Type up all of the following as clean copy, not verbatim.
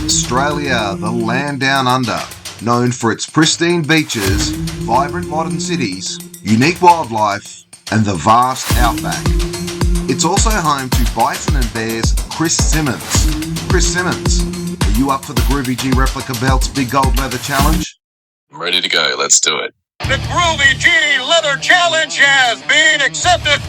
Australia, the land down under, known for its pristine beaches, vibrant modern cities, unique wildlife, and the vast outback. It's also home to Bison and Bears Chris Simmons. Chris Simmons, are you up for the Groovy G Replica Belts Big Gold Leather Challenge? I'm ready to go. Let's do it. The Groovy G Leather Challenge has been accepted.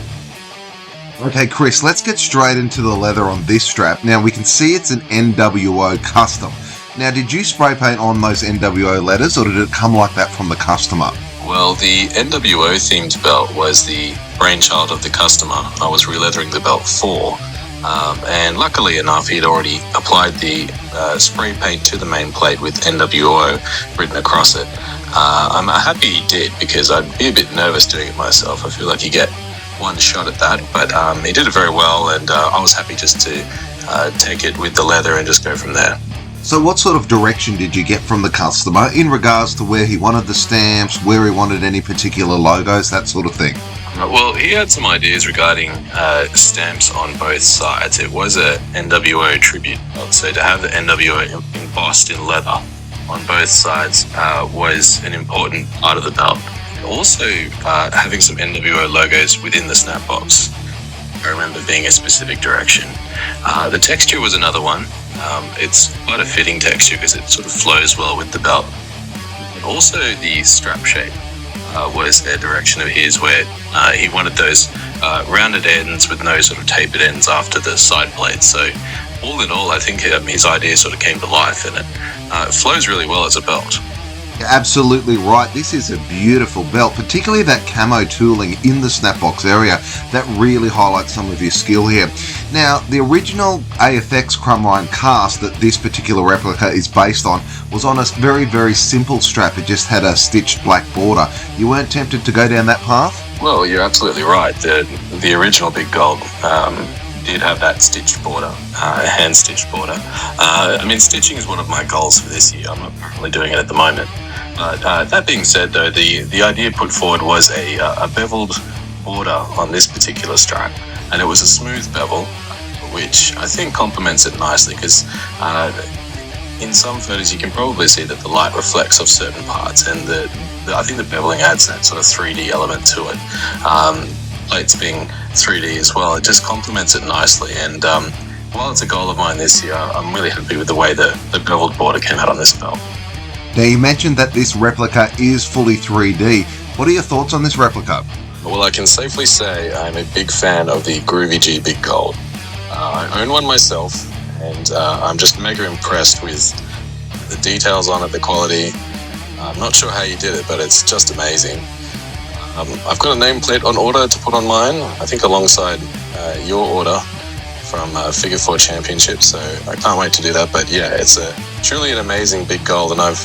Okay, Chris, let's get straight into the leather on this strap. Now, we can see it's an NWO custom. Now, did you spray paint on those NWO letters, or did it come like that from the customer? Well, the NWO themed belt was the brainchild of the customer. I was releathering the belt for, and luckily enough, he'd already applied the spray paint to the main plate with NWO written across it. I'm happy he did, because I'd be a bit nervous doing it myself. I feel like you get one shot at that, but he did it very well, and I was happy just to take it with the leather and just go from there. So what sort of direction did you get from the customer in regards to where he wanted the stamps, where he wanted any particular logos, that sort of thing? Well, he had some ideas regarding stamps on both sides. It was a NWO tribute belt, so to have the NWO embossed in leather on both sides was an important part of the belt. Also, having some NWO logos within the snap box, I remember being a specific direction. The texture was another one. It's quite a fitting texture because it sort of flows well with the belt. Also, the strap shape was a direction of his where he wanted those rounded ends with no sort of tapered ends after the side plates. So all in all, I think his idea sort of came to life, and it flows really well as a belt. You're absolutely right. This is a beautiful belt, particularly that camo tooling in the snapbox area. That really highlights some of your skill here. Now, the original AFX Crumline cast that this particular replica is based on was on a very, very simple strap. It just had a stitched black border. You weren't tempted to go down that path? Well, you're absolutely right. The original Big Gold did have that stitched border, hand-stitched border. Stitching is one of my goals for this year. I'm not currently doing it at the moment. But that being said, though, the idea put forward was a beveled border on this particular strap, and it was a smooth bevel, which I think complements it nicely, because in some photos you can probably see that the light reflects off certain parts, and I think the beveling adds that sort of 3D element to it. Plates being 3D as well, it just complements it nicely, and while it's a goal of mine this year, I'm really happy with the way the beveled border came out on this belt. Now, you mentioned that this replica is fully 3D. What are your thoughts on this replica? Well, I can safely say I'm a big fan of the Groovy G Big Gold. I own one myself, and I'm just mega impressed with the details on it, the quality. I'm not sure how you did it, but it's just amazing. I've got a nameplate on order to put on mine, I think alongside your order from Figure 4 Championship, so I can't wait to do that. But yeah, it's truly an amazing Big Gold, and I've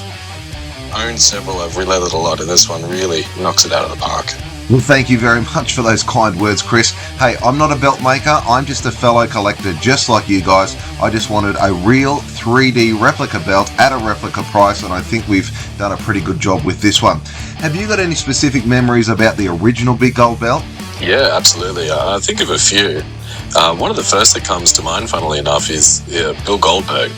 owned several, I've releathered a lot, and this one really knocks it out of the park. Well, thank you very much for those kind words, Chris. Hey, I'm not a belt maker, I'm just a fellow collector just like you guys. I just wanted a real 3D replica belt at a replica price, and I think we've done a pretty good job with this one. Have you got any specific memories about the original Big Gold belt? Yeah, absolutely. I think of a few. One of the first that comes to mind, funnily enough, is Bill Goldberg.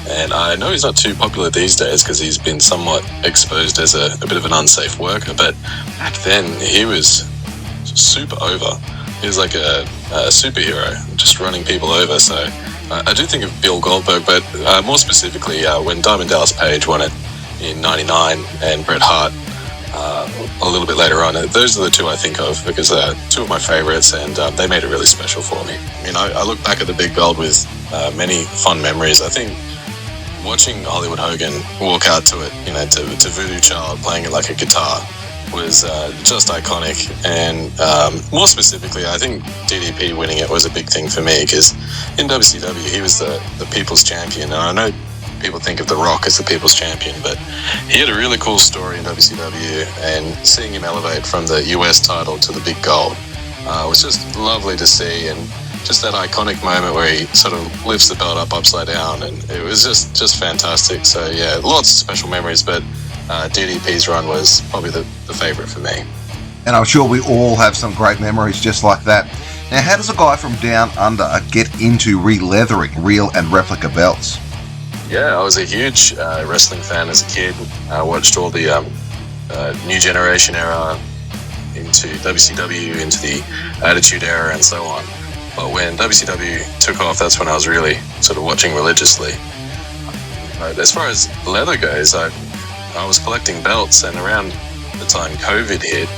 And I know he's not too popular these days because he's been somewhat exposed as a bit of an unsafe worker, but back then he was super over. He was like a superhero, just running people over. So I do think of Bill Goldberg, but more specifically when Diamond Dallas Page won it in '99 and Bret Hart a little bit later on. Those are the two I think of because they're two of my favorites, and they made it really special for me. I mean, I look back at the Big Gold with many fun memories. I think watching Hollywood Hogan walk out to it, to Voodoo Child playing it like a guitar was just iconic. And more specifically, I think DDP winning it was a big thing for me because in WCW, he was the people's champion. And I know people think of The Rock as the people's champion, but he had a really cool story in WCW, and seeing him elevate from the US title to the Big Gold was just lovely to see. And just that iconic moment where he sort of lifts the belt up upside down, and it was just fantastic. So yeah, lots of special memories, but DDP's run was probably the favourite for me. And I'm sure we all have some great memories just like that. Now, how does a guy from down under get into re-leathering real and replica belts? Yeah, I was a huge wrestling fan as a kid. I watched all the New Generation era into WCW, into the Attitude Era, and so on. But when WCW took off, that's when I was really sort of watching religiously. As far as leather goes, I was collecting belts, and around the time COVID hit,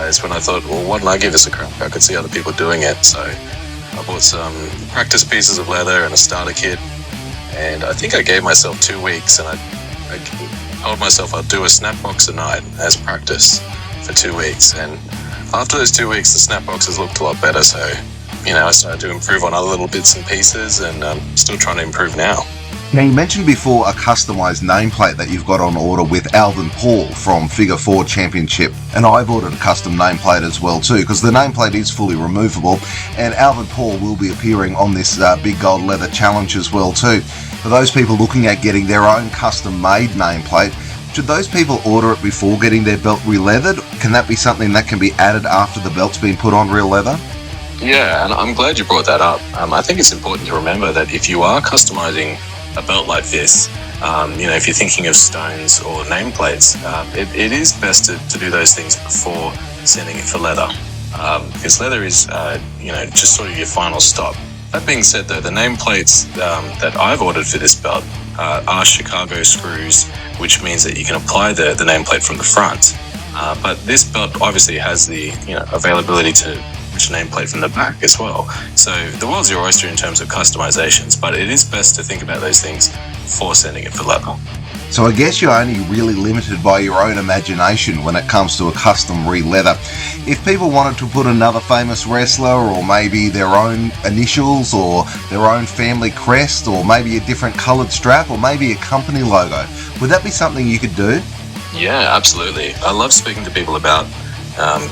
is when I thought, well, why don't I give this a crack? I could see other people doing it. So I bought some practice pieces of leather and a starter kit, and I think I gave myself 2 weeks, and I told myself I'd do a snap box a night as practice for 2 weeks. And after those 2 weeks, the snap boxes looked a lot better. So, I started to improve on other little bits and pieces, and I'm still trying to improve now. Now, you mentioned before a customised nameplate that you've got on order with Alvin Paul from Figure 4 Championship, and I've ordered a custom nameplate as well too, because the nameplate is fully removable, and Alvin Paul will be appearing on this Big Gold Leather Challenge as well too. For those people looking at getting their own custom-made nameplate, should those people order it before getting their belt re-leathered? Can that be something that can be added after the belt's been put on real leather? Yeah, and I'm glad you brought that up. I think it's important to remember that if you are customizing a belt like this, if you're thinking of stones or nameplates, it is best to do those things before sending it for leather, because leather is, just sort of your final stop. That being said, though, the nameplates that I've ordered for this belt are Chicago screws, which means that you can apply the nameplate from the front. But this belt obviously has the availability to which nameplate from the back as well. So the world's your oyster in terms of customizations, but it is best to think about those things before sending it for leather. So I guess you're only really limited by your own imagination when it comes to a custom re-leather. If people wanted to put another famous wrestler, or maybe their own initials, or their own family crest, or maybe a different coloured strap, or maybe a company logo, would that be something you could do? Yeah, absolutely. I love speaking to people about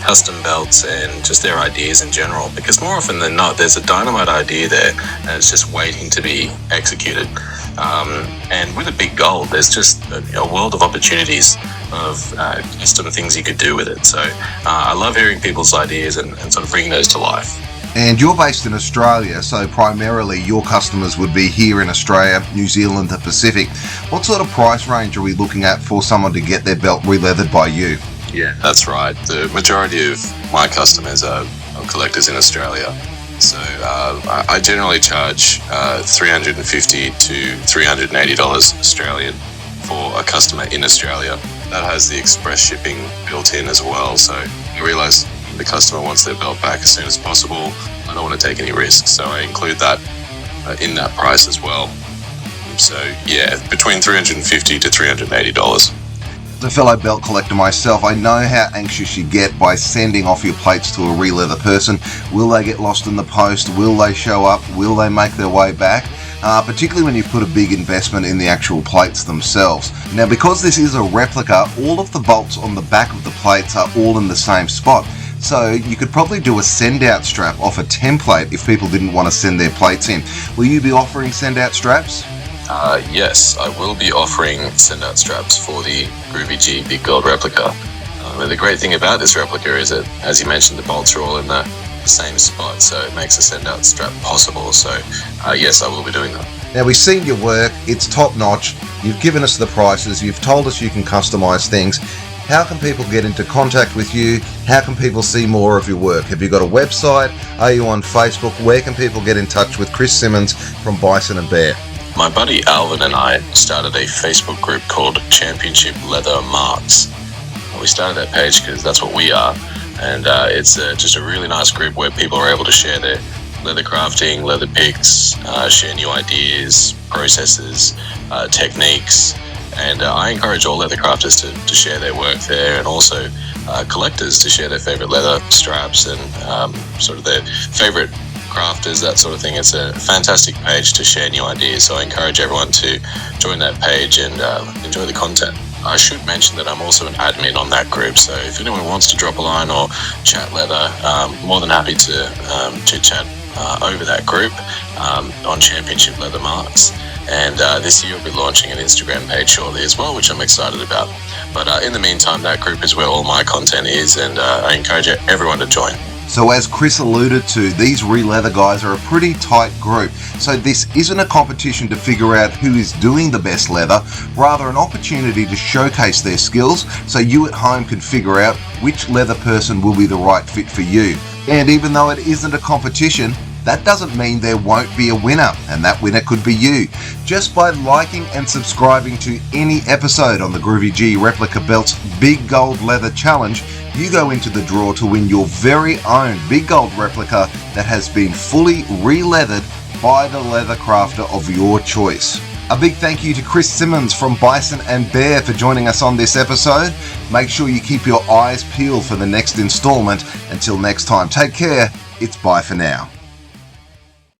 custom belts and just their ideas in general, because more often than not there's a dynamite idea there and it's just waiting to be executed, and with a big goal there's just a world of opportunities of custom things you could do with it. So I love hearing people's ideas and sort of bringing those to life. And you're based in Australia, so primarily your customers would be here in Australia, New Zealand, the Pacific. What sort of price range are we looking at for someone to get their belt re-leathered by you? Yeah, that's right. The majority of my customers are collectors in Australia. So I generally charge $350 to $380 Australian for a customer in Australia. That has the express shipping built in as well. So I realise the customer wants their belt back as soon as possible. I don't want to take any risks, so I include that in that price as well. So yeah, between $350 to $380. As a fellow belt collector myself, I know how anxious you get by sending off your plates to a re-leather person. Will they get lost in the post? Will they show up? Will they make their way back? Particularly when you put a big investment in the actual plates themselves. Now, because this is a replica, all of the bolts on the back of the plates are all in the same spot. So you could probably do a send-out strap off a template if people didn't want to send their plates in. Will you be offering send-out straps? Yes, I will be offering send-out straps for the Groovy G Big Gold replica. And the great thing about this replica is that, as you mentioned, the bolts are all in the same spot, so it makes a send-out strap possible. So yes, I will be doing that. Now, we've seen your work, it's top-notch, you've given us the prices, you've told us you can customise things. How can people get into contact with you? How can people see more of your work? Have you got a website? Are you on Facebook? Where can people get in touch with Chris Simmons from Bison and Bear? My buddy Alvin and I started a Facebook group called Championship Leather Marks. We started that page because that's what we are, and it's just a really nice group where people are able to share their leather crafting, leather picks, share new ideas, processes, techniques, and I encourage all leather crafters to share their work there, and also collectors to share their favorite leather straps and sort of their favorite crafters, that sort of thing. It's a fantastic page to share new ideas, so I encourage everyone to join that page and enjoy the content. I should mention that I'm also an admin on that group, so if anyone wants to drop a line or chat leather, more than happy to chit chat over that group on Championship Leather Marks. And this year we'll be launching an Instagram page shortly as well, which I'm excited about. But in the meantime, that group is where all my content is, and I encourage everyone to join. So as Chris alluded to, these re-leather guys are a pretty tight group, so this isn't a competition to figure out who is doing the best leather, rather an opportunity to showcase their skills so you at home can figure out which leather person will be the right fit for you. And even though it isn't a competition, that doesn't mean there won't be a winner, and that winner could be you. Just by liking and subscribing to any episode on the Groovy G Replica Belts Big Gold Leather Challenge, you go into the draw to win your very own big gold replica that has been fully re-leathered by the leather crafter of your choice. A big thank you to Chris Simmons from Bison and Bear for joining us on this episode. Make sure you keep your eyes peeled for the next installment. Until next time, take care. It's bye for now.